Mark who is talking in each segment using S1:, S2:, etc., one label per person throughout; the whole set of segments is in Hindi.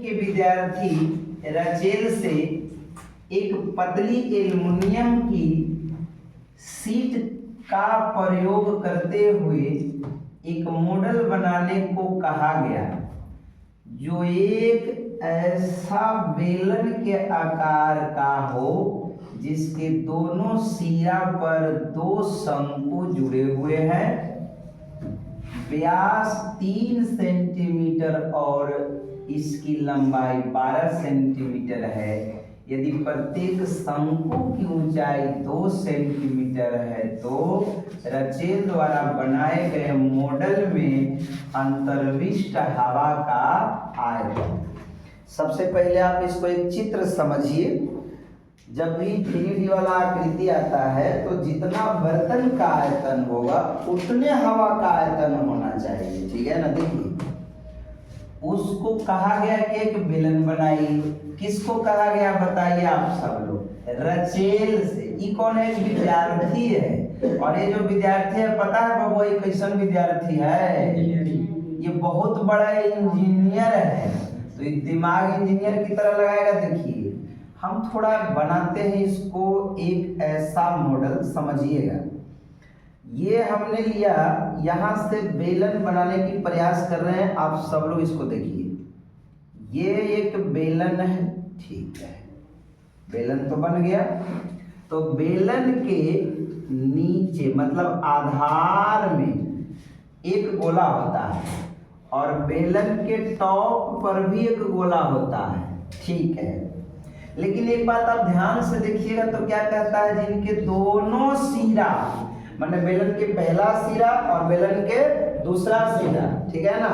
S1: के विद्यार्थी रचेल से एक पतली एल्युमिनियम की शीट का प्रयोग करते हुए एक मॉडल बनाने को कहा गया जो एक ऐसा बेलन के आकार का हो जिसके दोनों सिरा पर दो शंकु जुड़े हुए हैं, व्यास 3 सेंटीमीटर और इसकी लंबाई 12 सेंटीमीटर है। यदि प्रत्येक शंकु की ऊंचाई 2 सेंटीमीटर है तो रचेल द्वारा बनाए गए मॉडल में अंतर्विष्ट हवा का आयतन। सबसे पहले आप इसको एक चित्र समझिए। जब भी 3D वाला आकृति आता है तो जितना बर्तन का आयतन होगा उतने हवा का आयतन होना चाहिए, ठीक है ना। देखिए उसको कहा गया कि एक बेलन बनाइए। किसको कहा गया बताइए आप सब लोग? रचेल से। ये कौन है? विद्यार्थी है। और ये जो विद्यार्थी है पता है बाबू ये कैसन विद्यार्थी है? ये बहुत बड़ा इंजीनियर है। तो ये दिमाग इंजीनियर की तरह लगाएगा। देखिए हम थोड़ा बनाते हैं इसको एक ऐसा मॉडल, समझिएगा। ये हमने लिया, यहाँ से बेलन बनाने की प्रयास कर रहे हैं। आप सब लोग इसको देखिए, ये एक बेलन है, ठीक है। बेलन तो बन गया। तो बेलन के नीचे मतलब आधार में एक गोला होता है और बेलन के टॉप पर भी एक गोला होता है, ठीक है। लेकिन एक बात आप ध्यान से देखिएगा तो क्या कहता है, जिनके दोनों सिरा मतलब बेलन के पहला सिरा और बेलन के दूसरा सिरा, ठीक है ना,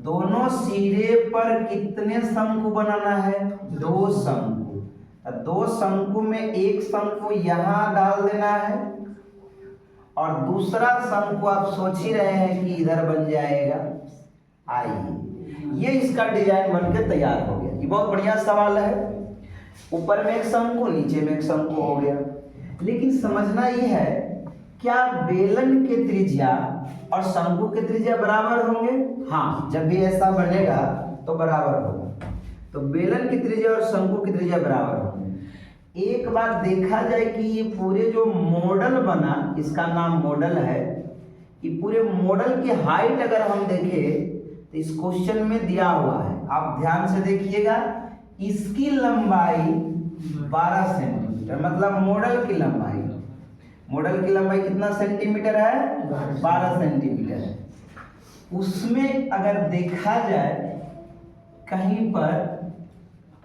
S1: दोनों सिरे पर कितने शंकु बनाना है? 2 शंकु। 2 शंकु में एक शंकु यहाँ डाल देना है और दूसरा शंकु आप सोच ही रहे हैं कि इधर बन जाएगा। आइए, ये इसका डिजाइन बनके तैयार हो गया। ये बहुत बढ़िया सवाल है। ऊपर में एक शंकु, नीचे में एक शंकु हो गया। लेकिन समझना ये है, क्या बेलन के त्रिज्या और शंकु के त्रिज्या बराबर होंगे? हाँ, जब भी ऐसा बनेगा तो बराबर होगा। तो बेलन की त्रिज्या और शंकु की त्रिज्या बराबर होंगे। एक बार देखा जाए कि ये पूरे जो मॉडल बना, इसका नाम मॉडल है, कि पूरे मॉडल की हाइट अगर हम देखें तो इस क्वेश्चन में दिया हुआ है, आप ध्यान से देखिएगा। इसकी लंबाई 12 सेंटीमीटर, मतलब मॉडल की लंबाई। मॉडल की लंबाई कितना सेंटीमीटर है? 12 सेंटीमीटर है। उसमें अगर देखा जाए कहीं पर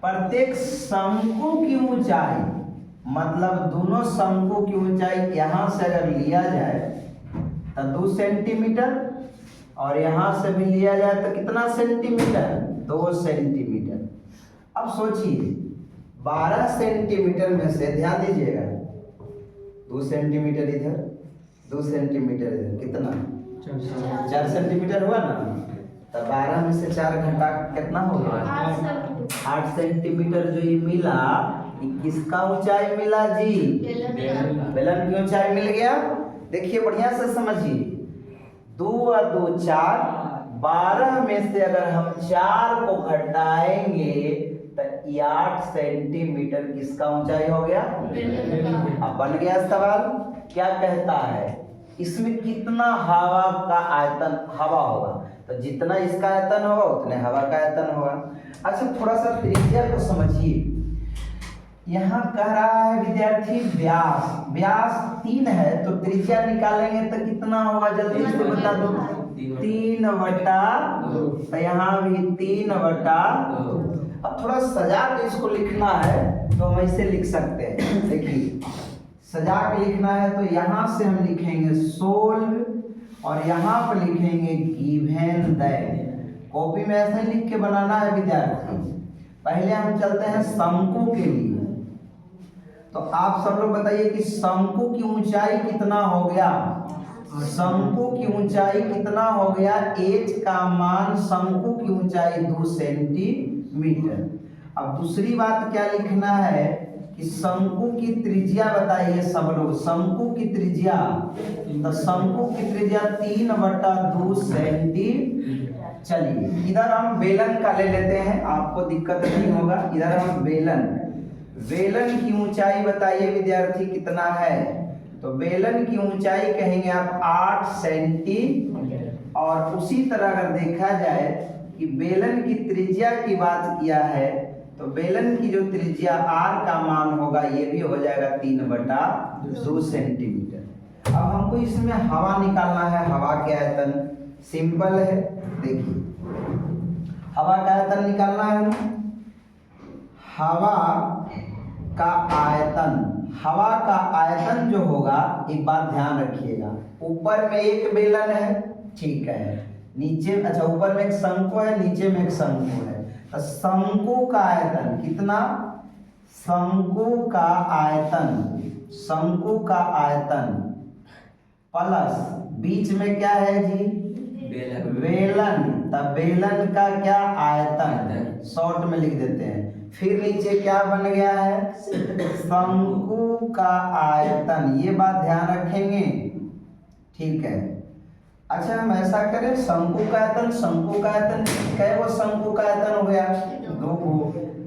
S1: प्रत्येक शंकु की ऊंचाई मतलब दोनों शंकु की ऊंचाई यहां से अगर लिया जाए तो 2 सेंटीमीटर और यहां से भी लिया जाए तो कितना सेंटीमीटर? 2 सेंटीमीटर। अब सोचिए 12 सेंटीमीटर में से, ध्यान दीजिएगा, 2 सेंटीमीटर इधर, 2 सेंटीमीटर इधर, कितना? 4 सेंटीमीटर हुआ ना। तो 12 में से 4 घटा कितना होगा? 8 सेंटीमीटर। जो ये मिला, किसका ऊंचाई मिला जी? बेलन की ऊंचाई मिल गया। देखिए बढ़िया से समझिए, 2 और 2 4, 12 में से अगर हम 4 को घटाएंगे तो 8 सेंटीमीटर किसका ऊंचाई हो गया? अब बन गया सवाल। क्या कहता है इसमें कितना हवा का आयतन हवा होगा? तो जितना इसका आयतन होगा उतने हवा का आयतन होगा। अच्छा थोड़ा सा त्रिज्या को समझिए। यहाँ कह रहा है विद्यार्थी व्यास, व्यास 3 है तो त्रिज्या निकालेंगे तो कितना होगा? जल्दी से बता दो। 3/2। तो यहाँ भी 3/2। अब थोड़ा सजा के इसको लिखना है तो हम ऐसे लिख सकते हैं। देखिए सजा के लिखना है तो यहाँ से हम लिखेंगे सोल्व और यहाँ पर लिखेंगे गिवन दैट। कॉपी में ऐसे लिख के बनाना है विद्यार्थी। पहले हम चलते हैं शंकु के लिए। तो आप सब लोग बताइए कि शंकु की ऊंचाई कितना हो गया? शंकु की ऊंचाई कितना हो गया? एच का मान, शंकु की ऊंचाई 2 सेंटीमीटर। अब दूसरी बात क्या लिखना है कि शंकु की त्रिज्या बताइए सब लोग। शंकु की त्रिज्या, तो शंकु की त्रिज्या 3/2 सेंटीमीटर। चलिए इधर हम बेलन का ले लेते हैं, आपको दिक्कत नहीं होगा। इधर हम बेलन की ऊंचाई बताइए विद्यार्थी कितना है? तो बेलन की ऊंचाई कहेंगे आप 8 सेंटीमीटर। और उसी तरह अगर देखा जाए कि बेलन की त्रिज्या की बात किया है तो बेलन की जो त्रिज्या r का मान होगा ये भी हो जाएगा 3/2 सेंटीमीटर। अब हमको इसमें हवा निकालना है, हवा का आयतन सिंपल है। देखिए हवा का आयतन निकालना है, हवा का आयतन जो होगा, एक बात ध्यान रखिएगा, ऊपर में एक बेलन है, ठीक है, नीचे अच्छा ऊपर में एक शंकु है, नीचे में एक शंकु है। तो शंकु का आयतन कितना? शंकु का आयतन प्लस बीच में क्या है जी? बेलन। तब बेलन का क्या आयतन शॉर्ट में लिख देते हैं। फिर नीचे क्या बन गया है? शंकु का आयतन। ये बात ध्यान रखेंगे, ठीक है। अच्छा हम ऐसा करें, शंकु का आयतन कै वो शंकु का आयतन हो गया? 2 को।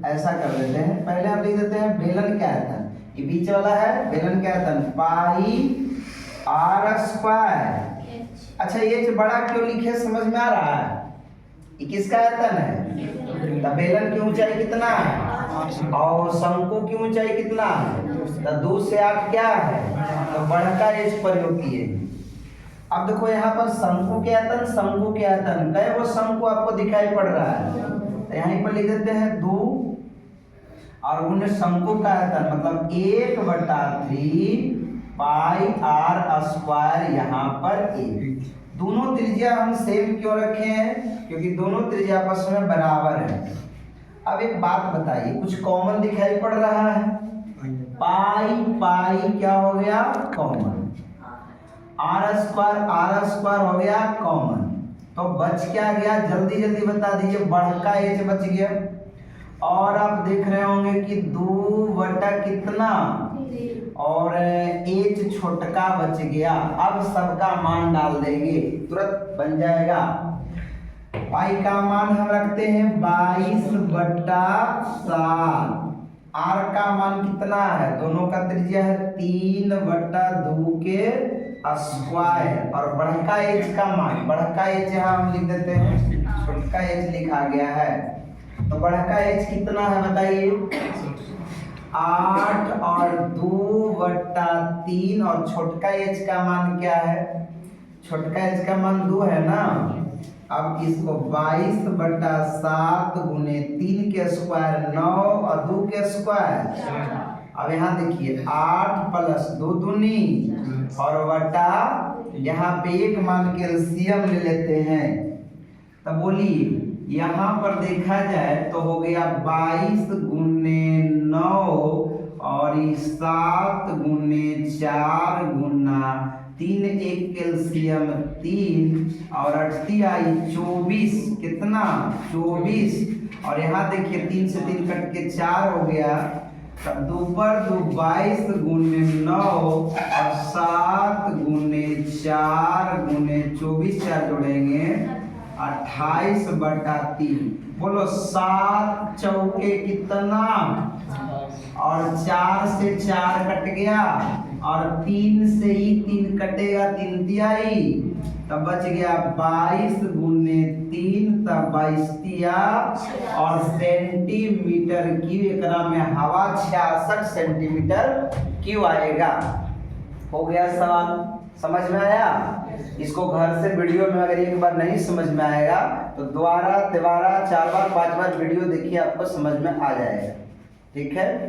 S1: ऐसा कर देते हैं, पहले हम लिख देते हैं बेलन का आयतन, ये बीच वाला है बेलन का आयतन पाई r²। अच्छा ये बड़ा क्यों लिखे समझ में आ रहा है? ये किसका आयतन है? तो बेलन की ऊंचाई कितना है और शंकु की ऊंचाई कितना है? तो 2 से 8 क्या है? तो बढ़का h प्रयोग किए। अब देखो यहाँ पर शंकु के आयतन कै वो शंकु आपको दिखाई पड़ रहा है? तो यहीं पर लिख देते हैं 2 और उन्हें शंकु का आयतन मतलब 1/3 पाई r²। यहाँ पर 1। दोनों त्रिज्या हम सेम क्यों रखे हैं? क्योंकि दोनों त्रिज्या आपस में बराबर है। अब एक बात बताइए, कुछ कॉमन दिखाई पड़ रहा है? पाई क्या हो गया? कॉमन। r² हो गया कॉमन। तो बच क्या गया? जल्दी बता दीजिए। बढ़का h बच गया। और आप देख रहे होंगे कि 2 कितना और h छोटका बच गया। अब सबका मान डाल देंगे, तुरंत बन जाएगा। पाई का मान हम रखते हैं 22/7। r का मान कितना है? दोनों का त्रिज्या है 3/2 के स्क्वायर। और बढ़का h का मान, बढ़का h यहाँ हम लिख देते हैं, छोटका h लिखा गया है। तो बढ़का h कितना है बताइए? 8 और 2/3। और छोटका h का मान क्या है? छोटका h का मान 2 है ना। अब इसको 22/7 गुने 3 के स्क्वायर 9 और 2 के स्क्वायर। अब यहाँ देखिए 8 + 2 दूनी और बटा यहाँ पे एक मान के एलसीएम ले लेते हैं। तब बोलिए यहाँ पर देखा जाए तो हो गया 22 गुने 9 और 7 गुने 4 गुना 3 एक कैल्शियम 3 और 8 आई 24। कितना? 24। और यहाँ देखिए 3 से 3 कट के 4 हो गया। 2 पर 2 22 गुने 9 और 7 गुने 4 गुने 24 4 जोड़ेंगे 28/3। बोलो 7 चौके कितना? और 4 से 4 कट गया और 3 से ही 3 कटेगा, 3 तिहाई। तब बच गया 22 गुने 3 तब 22 तिया और सेंटीमीटर क्यूब। एकरा में हवा 66 सेंटीमीटर क्यों आएगा। हो गया सवाल, समझ में आया? इसको घर से वीडियो में अगर एक बार नहीं समझ में आएगा तो दोबारा 4 बार 5 बार वीडियो देखिए, आपको समझ में आ जाएगा। ठीक है।